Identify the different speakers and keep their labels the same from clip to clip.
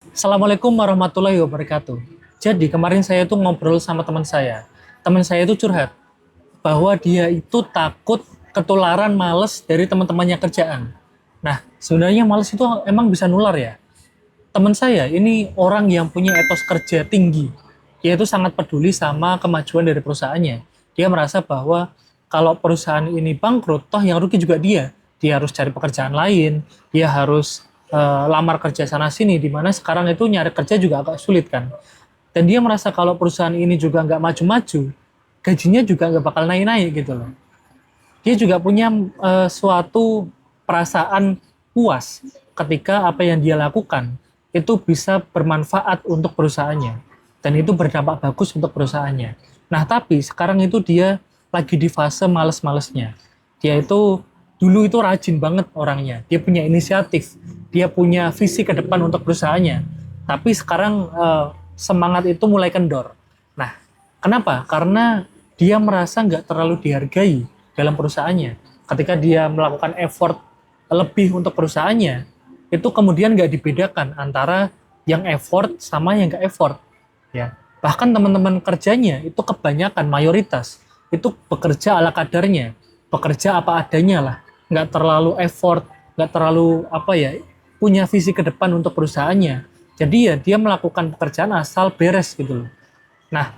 Speaker 1: Assalamualaikum warahmatullahi wabarakatuh. Jadi kemarin saya tuh ngobrol sama teman saya. Teman saya itu curhat bahwa dia itu takut ketularan males dari teman-temannya kerjaan. Nah, sebenarnya males itu emang bisa nular ya. Teman saya ini orang yang punya etos kerja tinggi. Dia itu sangat peduli sama kemajuan dari perusahaannya. Dia merasa bahwa kalau perusahaan ini bangkrut, toh yang rugi juga dia. Dia harus cari pekerjaan lain, dia harus lamar kerja sana sini, di mana sekarang itu nyari kerja juga agak sulit kan. Dan dia merasa kalau perusahaan ini juga nggak maju-maju, gajinya juga nggak bakal naik-naik gitu loh. Dia juga punya suatu perasaan puas ketika apa yang dia lakukan itu bisa bermanfaat untuk perusahaannya dan itu berdampak bagus untuk perusahaannya. Nah, tapi sekarang itu dia lagi di fase males-malesnya. Dia itu dulu itu rajin banget orangnya. Dia punya inisiatif, dia punya visi ke depan untuk perusahaannya. Tapi sekarang semangat itu mulai kendor. Nah, kenapa? Karena dia merasa nggak terlalu dihargai dalam perusahaannya. Ketika dia melakukan effort lebih untuk perusahaannya, itu kemudian nggak dibedakan antara yang effort sama yang nggak effort. Ya, bahkan teman-teman kerjanya itu kebanyakan mayoritas itu bekerja ala kadarnya, bekerja apa adanya lah, nggak terlalu effort, nggak terlalu apa ya, punya visi ke depan untuk perusahaannya. Jadi ya dia melakukan pekerjaan asal beres gitu loh. Nah,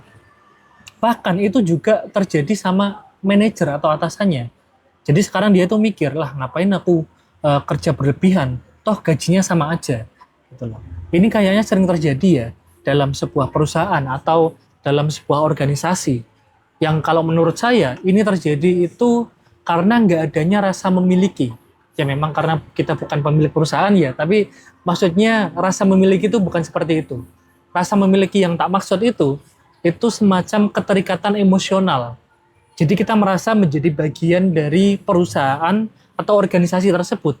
Speaker 1: bahkan itu juga terjadi sama manajer atau atasannya. Jadi sekarang dia tuh mikir, lah ngapain aku kerja berlebihan, toh gajinya sama aja. Gitu loh. Ini kayaknya sering terjadi ya dalam sebuah perusahaan atau dalam sebuah organisasi. Yang kalau menurut saya ini terjadi itu karena nggak adanya rasa memiliki. Ya memang karena kita bukan pemilik perusahaan ya, tapi maksudnya rasa memiliki itu bukan seperti itu. Rasa memiliki yang tak maksud itu semacam keterikatan emosional. Jadi kita merasa menjadi bagian dari perusahaan atau organisasi tersebut.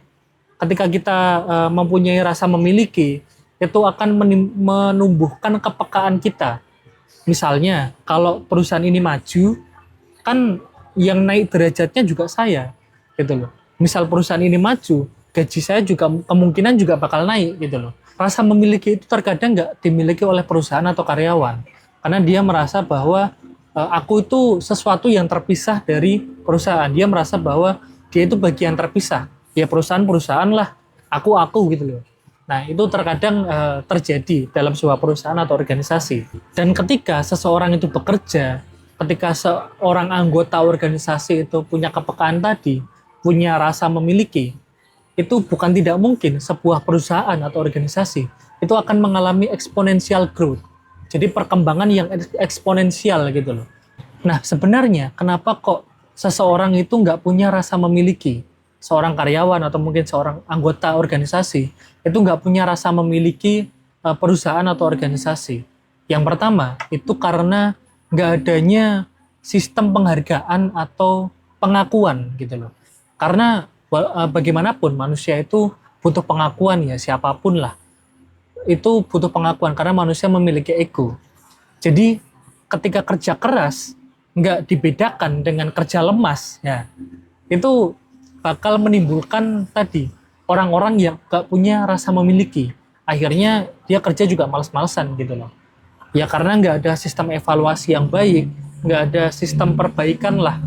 Speaker 1: Ketika kita mempunyai rasa memiliki, itu akan menumbuhkan kepekaan kita. Misalnya, kalau perusahaan ini maju, kan yang naik derajatnya juga saya, gitu loh. Misal perusahaan ini maju, gaji saya juga kemungkinan juga bakal naik, gitu loh. Rasa memiliki itu terkadang nggak dimiliki oleh perusahaan atau karyawan, karena dia merasa bahwa aku itu sesuatu yang terpisah dari perusahaan. Dia merasa bahwa dia itu bagian terpisah. Ya perusahaan-perusahaan lah, aku gitu loh. Nah, itu terkadang terjadi dalam sebuah perusahaan atau organisasi. Dan ketika seseorang itu bekerja, ketika seorang anggota organisasi itu punya kepekaan tadi, punya rasa memiliki, itu bukan tidak mungkin sebuah perusahaan atau organisasi itu akan mengalami exponential growth. Jadi perkembangan yang eksponensial gitu loh. Nah, sebenarnya kenapa kok seseorang itu nggak punya rasa memiliki? Seorang karyawan atau mungkin seorang anggota organisasi itu nggak punya rasa memiliki perusahaan atau organisasi. Yang pertama, itu karena nggak adanya sistem penghargaan atau pengakuan gitu loh. Karena bagaimanapun manusia itu butuh pengakuan ya, siapapun lah. Itu butuh pengakuan karena manusia memiliki ego. Jadi ketika kerja keras nggak dibedakan dengan kerja lemas, ya itu bakal menimbulkan tadi orang-orang yang nggak punya rasa memiliki. Akhirnya dia kerja juga males-malesan gitu loh. Ya karena nggak ada sistem evaluasi yang baik, nggak ada sistem perbaikan lah.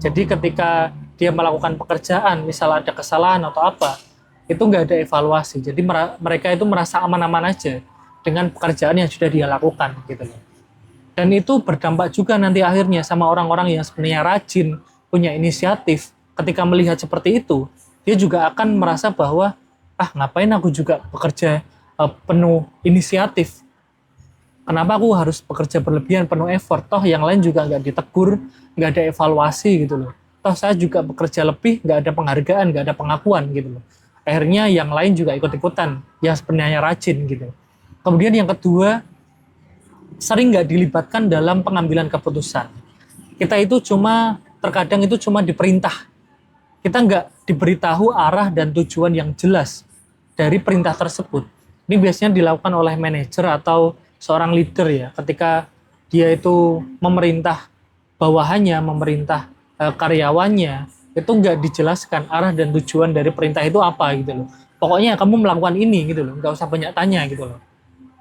Speaker 1: Jadi ketika dia melakukan pekerjaan, misal ada kesalahan atau apa, itu nggak ada evaluasi. Jadi mereka itu merasa aman-aman aja dengan pekerjaan yang sudah dia lakukan gitu loh. Dan itu berdampak juga nanti akhirnya sama orang-orang yang sebenarnya rajin, punya inisiatif. Ketika melihat seperti itu, dia juga akan merasa bahwa, ah ngapain aku juga bekerja penuh inisiatif. Kenapa aku harus bekerja berlebihan, penuh effort? Toh yang lain juga nggak ditegur, nggak ada evaluasi gitu loh. Toh saya juga bekerja lebih, nggak ada penghargaan, nggak ada pengakuan gitu loh. Akhirnya yang lain juga ikut-ikutan, yang sebenarnya rajin gitu. Kemudian yang kedua, sering nggak dilibatkan dalam pengambilan keputusan. Kita itu terkadang itu cuma diperintah. Kita nggak diberitahu arah dan tujuan yang jelas dari perintah tersebut. Ini biasanya dilakukan oleh manajer atau seorang leader ya, ketika dia itu memerintah bawahannya, memerintah karyawannya, itu nggak dijelaskan arah dan tujuan dari perintah itu apa gitu loh. Pokoknya kamu melakukan ini gitu loh, nggak usah banyak tanya gitu loh.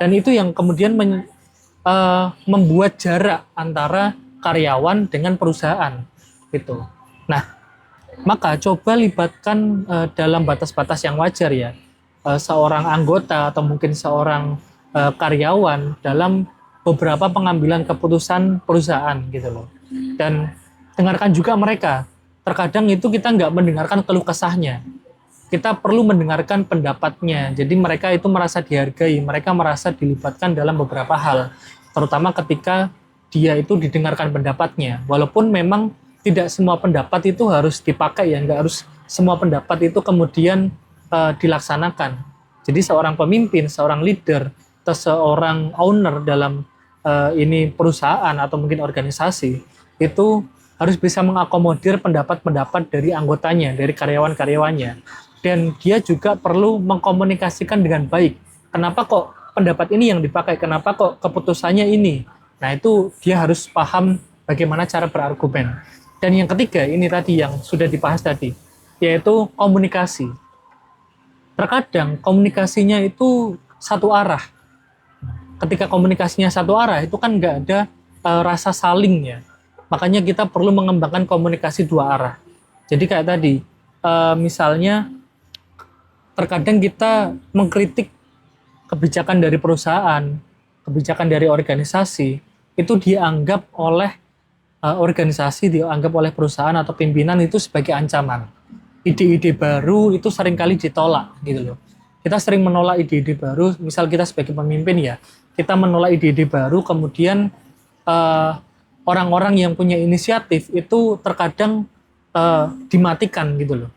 Speaker 1: Dan itu yang kemudian membuat jarak antara karyawan dengan perusahaan gitu. Nah, maka coba libatkan dalam batas-batas yang wajar ya, seorang anggota atau mungkin seorang karyawan dalam beberapa pengambilan keputusan perusahaan gitu loh. Dan dengarkan juga mereka. Terkadang itu kita nggak mendengarkan keluh kesahnya, kita perlu mendengarkan pendapatnya. Jadi mereka itu merasa dihargai, mereka merasa dilibatkan dalam beberapa hal, terutama ketika dia itu didengarkan pendapatnya. Walaupun memang tidak semua pendapat itu harus dipakai ya, nggak harus semua pendapat itu kemudian dilaksanakan. Jadi seorang pemimpin, seorang leader, atau seorang owner dalam ini perusahaan atau mungkin organisasi itu harus bisa mengakomodir pendapat-pendapat dari anggotanya, dari karyawan-karyawannya. Dan dia juga perlu mengkomunikasikan dengan baik. Kenapa kok pendapat ini yang dipakai? Kenapa kok keputusannya ini? Nah, itu dia harus paham bagaimana cara berargumen. Dan yang ketiga, ini tadi yang sudah dibahas tadi, yaitu komunikasi. Terkadang komunikasinya itu satu arah. Ketika komunikasinya satu arah, itu kan nggak ada rasa salingnya. Makanya kita perlu mengembangkan komunikasi dua arah. Jadi kayak tadi, misalnya terkadang kita mengkritik kebijakan dari perusahaan, kebijakan dari organisasi, itu dianggap oleh organisasi, dianggap oleh perusahaan atau pimpinan itu sebagai ancaman. Ide-ide baru itu seringkali ditolak gitu loh. Kita sering menolak ide-ide baru, misal kita sebagai pemimpin ya, kita menolak ide-ide baru, kemudian orang-orang yang punya inisiatif itu terkadang dimatikan gitu loh.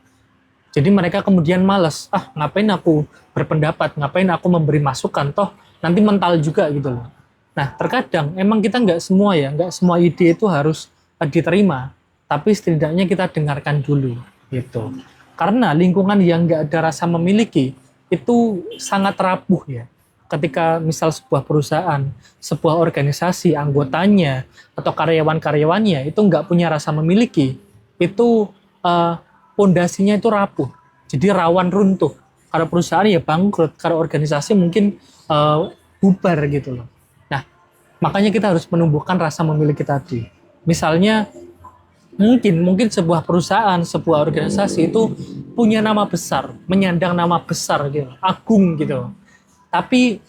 Speaker 1: Jadi mereka kemudian malas, ngapain aku berpendapat, ngapain aku memberi masukan, toh nanti mental juga gitu loh. Nah, terkadang emang kita nggak semua ya, nggak semua ide itu harus diterima, tapi setidaknya kita dengarkan dulu gitu. Karena lingkungan yang nggak ada rasa memiliki itu sangat rapuh ya. Ketika misal sebuah perusahaan, sebuah organisasi, anggotanya atau karyawan-karyawannya itu nggak punya rasa memiliki, itu pondasinya itu rapuh, jadi rawan runtuh. Kalau perusahaan ya bangkrut, kalau organisasi mungkin bubar gitu loh. Nah, makanya kita harus menumbuhkan rasa memiliki tadi. Misalnya mungkin sebuah perusahaan, sebuah organisasi itu punya nama besar, menyandang nama besar gitu, agung gitu. Tapi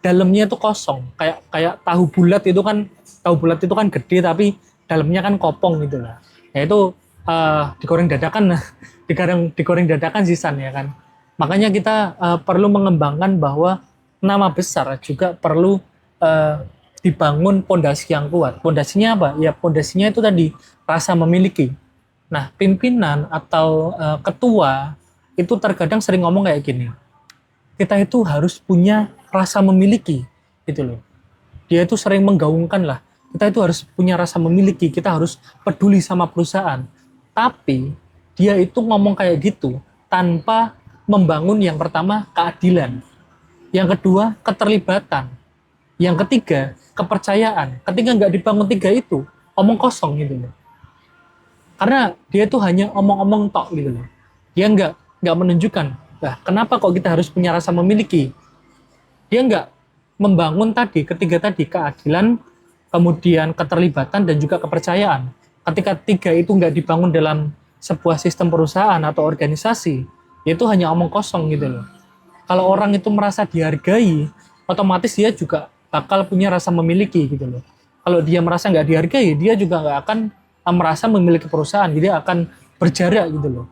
Speaker 1: dalamnya itu kosong, kayak tahu bulat itu kan gede tapi dalamnya kan kopong gitu lah. Ya itu digoreng dadakan digoreng dadakan sisan ya kan. Makanya kita perlu mengembangkan bahwa nama besar juga perlu dibangun pondasi yang kuat. Pondasinya apa? Ya pondasinya itu tadi rasa memiliki. Nah, pimpinan atau ketua itu terkadang sering ngomong kayak gini. Kita itu harus punya rasa memiliki gitu loh. Dia itu sering menggaungkan lah. Kita itu harus punya rasa memiliki, kita harus peduli sama perusahaan. Tapi dia itu ngomong kayak gitu tanpa membangun yang pertama keadilan, yang kedua keterlibatan, yang ketiga kepercayaan. Ketika nggak dibangun tiga itu, omong kosong gitu loh. Karena dia itu hanya omong-omong tok gitu loh. Dia nggak menunjukkan, kenapa kok kita harus punya rasa memiliki. Dia nggak membangun ketiga tadi, keadilan, kemudian keterlibatan dan juga kepercayaan. Ketika tiga itu nggak dibangun dalam sebuah sistem perusahaan atau organisasi, itu hanya omong kosong gitu loh. Kalau orang itu merasa dihargai, otomatis dia juga bakal punya rasa memiliki gitu loh. Kalau dia merasa nggak dihargai, dia juga nggak akan merasa memiliki perusahaan, dia akan berjarak gitu loh.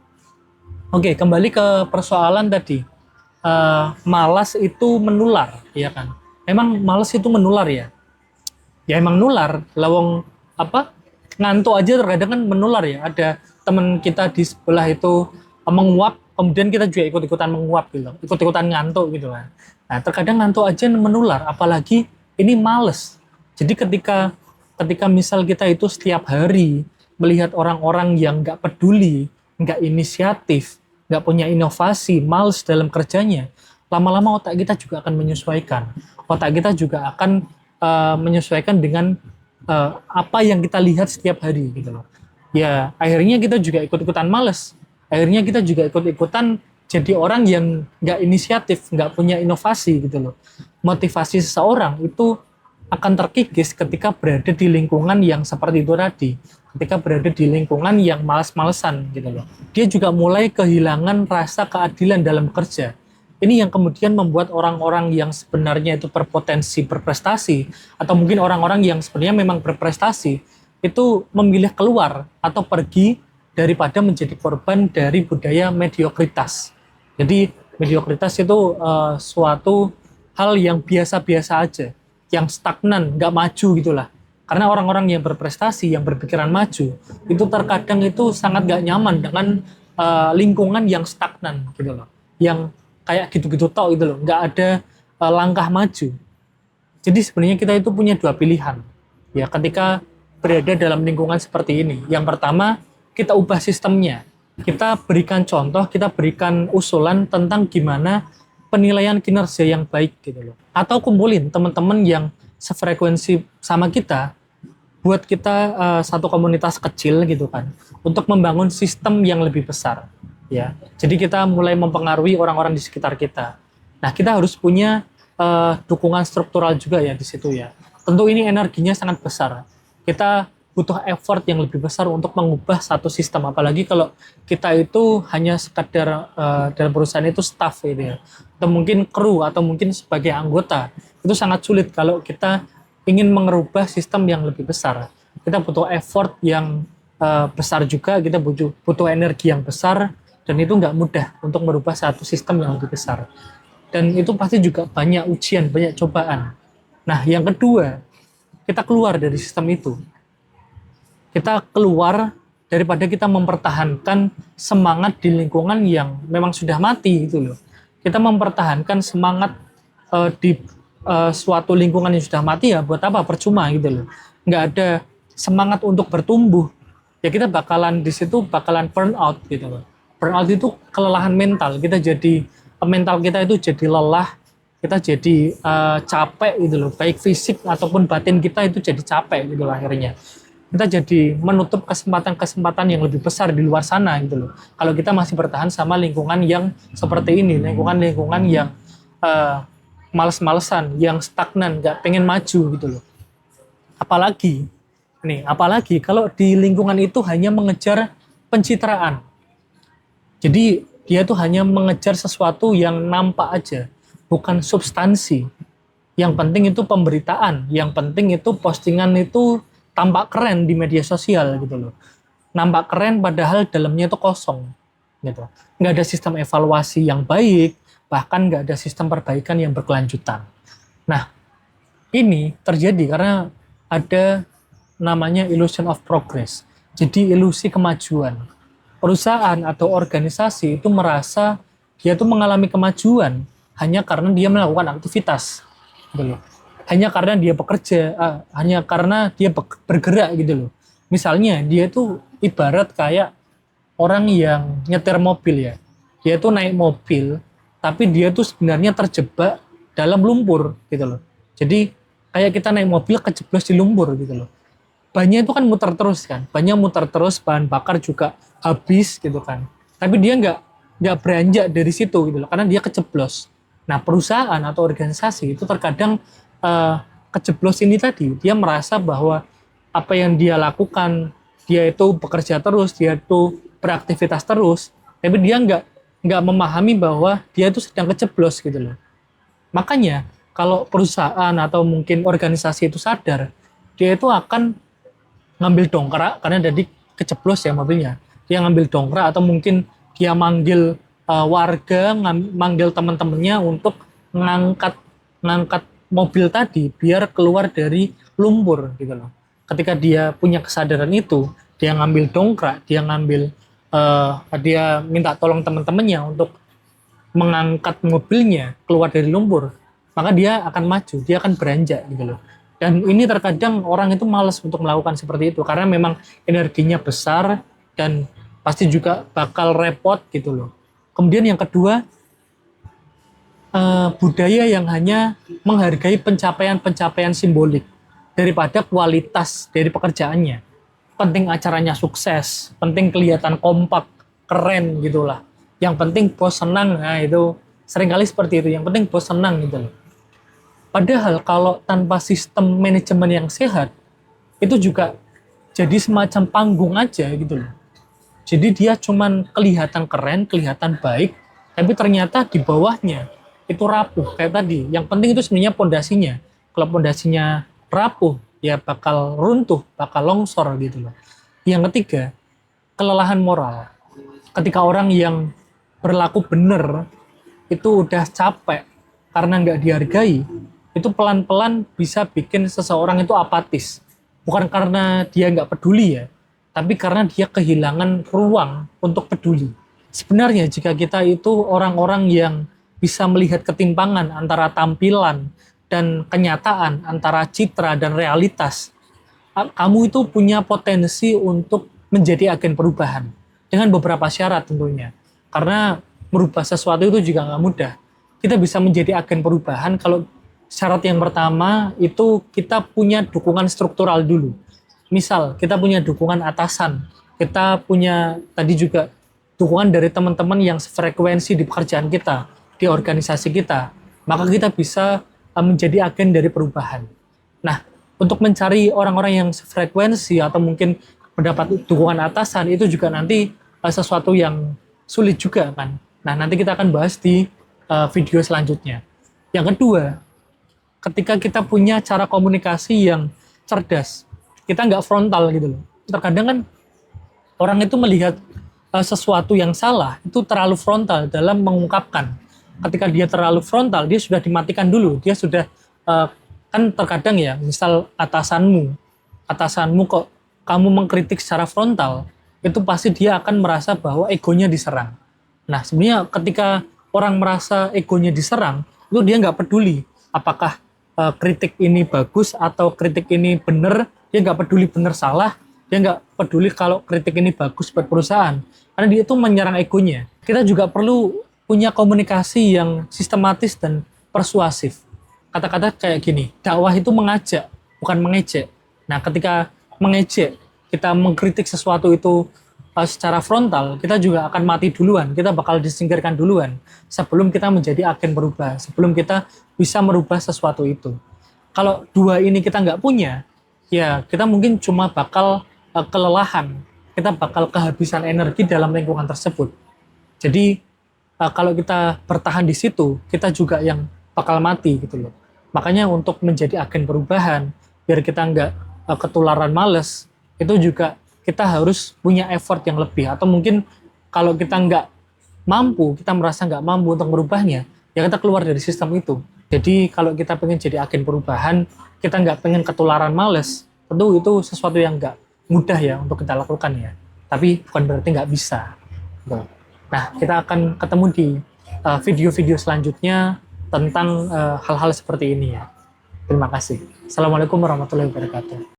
Speaker 1: Oke, kembali ke persoalan tadi. Malas itu menular, ya kan? Memang malas itu menular ya. Ya emang nular, lawang ngantuk aja terkadang kan menular ya. Ada teman kita di sebelah itu menguap, kemudian kita juga ikut-ikutan menguap gitu, ikut-ikutan ngantuk gitu kan. Nah, terkadang ngantuk aja menular, apalagi ini males. Jadi ketika misal kita itu setiap hari melihat orang-orang yang nggak peduli, nggak inisiatif, nggak punya inovasi, males dalam kerjanya, lama-lama otak kita juga akan menyesuaikan. Otak kita juga akan menyesuaikan dengan apa yang kita lihat setiap hari gitu loh. Ya akhirnya kita juga ikut-ikutan males. Akhirnya kita juga ikut-ikutan jadi orang yang nggak inisiatif, nggak punya inovasi gitu loh. Motivasi seseorang itu akan terkikis ketika berada di lingkungan yang seperti itu tadi. Ketika berada di lingkungan yang malas-malesan gitu loh. Dia juga mulai kehilangan rasa keadilan dalam kerja. Ini yang kemudian membuat orang-orang yang sebenarnya itu berpotensi berprestasi, atau mungkin orang-orang yang sebenarnya memang berprestasi, itu memilih keluar atau pergi daripada menjadi korban dari budaya mediokritas. Jadi mediokritas itu suatu hal yang biasa-biasa aja, yang stagnan, nggak maju gitulah. Karena orang-orang yang berprestasi, yang berpikiran maju, itu terkadang itu sangat nggak nyaman dengan lingkungan yang stagnan gitu loh, yang kayak gitu-gitu tok gitu loh, nggak ada langkah maju. Jadi sebenarnya kita itu punya dua pilihan, ya ketika berada dalam lingkungan seperti ini. Yang pertama, kita ubah sistemnya. Kita berikan contoh, kita berikan usulan tentang gimana penilaian kinerja yang baik gitu loh. Atau kumpulin teman-teman yang sefrekuensi sama kita, buat kita satu komunitas kecil gitu kan, untuk membangun sistem yang lebih besar. Ya, jadi kita mulai mempengaruhi orang-orang di sekitar kita. Nah, kita harus punya dukungan struktural juga ya di situ ya. Tentu ini energinya sangat besar. Kita butuh effort yang lebih besar untuk mengubah satu sistem. Apalagi kalau kita itu hanya sekadar dalam perusahaan itu staff gitu ya, atau mungkin kru, atau mungkin sebagai anggota. Itu sangat sulit kalau kita ingin mengubah sistem yang lebih besar. Kita butuh effort yang besar juga, kita butuh energi yang besar, dan itu nggak mudah untuk merubah satu sistem yang lebih besar. Dan itu pasti juga banyak ujian, banyak cobaan. Nah, yang kedua, kita keluar dari sistem itu. Kita keluar daripada kita mempertahankan semangat di lingkungan yang memang sudah mati gitu loh. Kita mempertahankan semangat di suatu lingkungan yang sudah mati, ya buat apa, percuma gitu loh. Nggak ada semangat untuk bertumbuh. Ya kita bakalan di situ bakalan burn out gitu loh. Burnout itu kelelahan mental. Mental kita itu jadi lelah, kita jadi capek gitu loh. Baik fisik ataupun batin kita itu jadi capek gitu loh akhirnya. Kita jadi menutup kesempatan-kesempatan yang lebih besar di luar sana gitu loh. Kalau kita masih bertahan sama lingkungan yang seperti ini, lingkungan yang males-malesan, yang stagnan, nggak pengen maju gitu loh. Apalagi kalau di lingkungan itu hanya mengejar pencitraan. Jadi dia tuh hanya mengejar sesuatu yang nampak aja, bukan substansi. Yang penting itu pemberitaan, yang penting itu postingan itu tampak keren di media sosial gitu loh. Nampak keren padahal dalamnya itu kosong gitu. Nggak ada sistem evaluasi yang baik, bahkan nggak ada sistem perbaikan yang berkelanjutan. Nah, ini terjadi karena ada namanya illusion of progress. Jadi ilusi kemajuan. Perusahaan atau organisasi itu merasa dia tuh mengalami kemajuan hanya karena dia melakukan aktivitas, gitu loh. Hanya karena dia bekerja, hanya karena dia bergerak gitu loh. Misalnya dia tuh ibarat kayak orang yang nyetir mobil ya. Dia tuh naik mobil, tapi dia tuh sebenarnya terjebak dalam lumpur gitu loh. Jadi kayak kita naik mobil kejeblos di lumpur gitu loh. Bannya itu kan muter terus kan, bannya muter terus, bahan bakar juga habis gitu kan. Tapi dia nggak beranjak dari situ gitu loh, karena dia kejeblos. Nah, perusahaan atau organisasi itu terkadang kejeblos ini tadi, dia merasa bahwa apa yang dia lakukan, dia itu bekerja terus, dia itu beraktivitas terus, tapi dia nggak memahami bahwa dia itu sedang kejeblos gitu loh. Makanya kalau perusahaan atau mungkin organisasi itu sadar, dia itu akan ngambil dongkrak karena jadi kejeblos ya mobilnya. Dia ngambil dongkrak atau mungkin dia manggil warga, manggil teman-temannya untuk ngangkat mobil tadi biar keluar dari lumpur gitu loh. Ketika dia punya kesadaran itu, dia ngambil dongkrak, dia minta tolong teman-temannya untuk mengangkat mobilnya keluar dari lumpur, maka dia akan maju, dia akan beranjak gitu loh. Dan ini terkadang orang itu malas untuk melakukan seperti itu karena memang energinya besar dan pasti juga bakal repot gitu loh. Kemudian yang kedua, budaya yang hanya menghargai pencapaian-pencapaian simbolik daripada kualitas dari pekerjaannya. Penting acaranya sukses, penting kelihatan kompak, keren gitulah. Yang penting bos senang. Nah, itu seringkali seperti itu. Yang penting bos senang gitu loh. Padahal kalau tanpa sistem manajemen yang sehat, itu juga jadi semacam panggung aja gitu loh. Jadi dia cuman kelihatan keren, kelihatan baik, tapi ternyata di bawahnya itu rapuh kayak tadi. Yang penting itu sebenarnya pondasinya. Kalau pondasinya rapuh, ya bakal runtuh, bakal longsor gitu loh. Yang ketiga, kelelahan moral. Ketika orang yang berlaku benar itu udah capek karena nggak dihargai, itu pelan-pelan bisa bikin seseorang itu apatis. Bukan karena dia nggak peduli ya, tapi karena dia kehilangan ruang untuk peduli. Sebenarnya jika kita itu orang-orang yang bisa melihat ketimpangan antara tampilan dan kenyataan, antara citra dan realitas, kamu itu punya potensi untuk menjadi agen perubahan dengan beberapa syarat tentunya. Karena merubah sesuatu itu juga nggak mudah. Kita bisa menjadi agen perubahan kalau syarat yang pertama itu kita punya dukungan struktural dulu. Misal kita punya dukungan atasan, kita punya tadi juga dukungan dari teman-teman yang sefrekuensi di pekerjaan kita, di organisasi kita, maka kita bisa menjadi agen dari perubahan. Nah, untuk mencari orang-orang yang sefrekuensi atau mungkin mendapat dukungan atasan itu juga nanti sesuatu yang sulit juga kan. Nah, nanti kita akan bahas di video selanjutnya. Yang kedua, ketika kita punya cara komunikasi yang cerdas, kita nggak frontal gitu loh. Terkadang kan orang itu melihat sesuatu yang salah itu terlalu frontal dalam mengungkapkan. Ketika dia terlalu frontal, dia sudah dimatikan dulu. Dia sudah kan terkadang ya, misal atasanmu kok kamu mengkritik secara frontal, itu pasti dia akan merasa bahwa egonya diserang. Nah, sebenarnya ketika orang merasa egonya diserang, itu dia nggak peduli apakah kritik ini bagus atau kritik ini benar, dia nggak peduli benar salah, dia nggak peduli kalau kritik ini bagus buat perusahaan, karena dia itu menyerang egonya. Kita juga perlu punya komunikasi yang sistematis dan persuasif. Kata-kata kayak gini, dakwah itu mengajak, bukan mengejek. Nah, ketika mengejek, kita mengkritik sesuatu itu secara frontal, kita juga akan mati duluan, kita bakal disingkirkan duluan sebelum kita menjadi agen berubah, sebelum kita bisa merubah sesuatu itu. Kalau dua ini kita nggak punya, ya kita mungkin cuma bakal kelelahan, kita bakal kehabisan energi dalam lingkungan tersebut. Jadi kalau kita bertahan di situ, kita juga yang bakal mati gitu loh. Makanya untuk menjadi agen perubahan, biar kita nggak ketularan males, itu juga kita harus punya effort yang lebih. Atau mungkin kalau kita nggak mampu, kita merasa nggak mampu untuk merubahnya, ya kita keluar dari sistem itu. Jadi kalau kita pengen jadi agen perubahan, kita nggak pengen ketularan males, tentu itu sesuatu yang nggak mudah ya untuk kita lakukan ya. Tapi bukan berarti nggak bisa. Nah, kita akan ketemu di video-video selanjutnya tentang hal-hal seperti ini ya. Terima kasih. Assalamualaikum warahmatullahi wabarakatuh.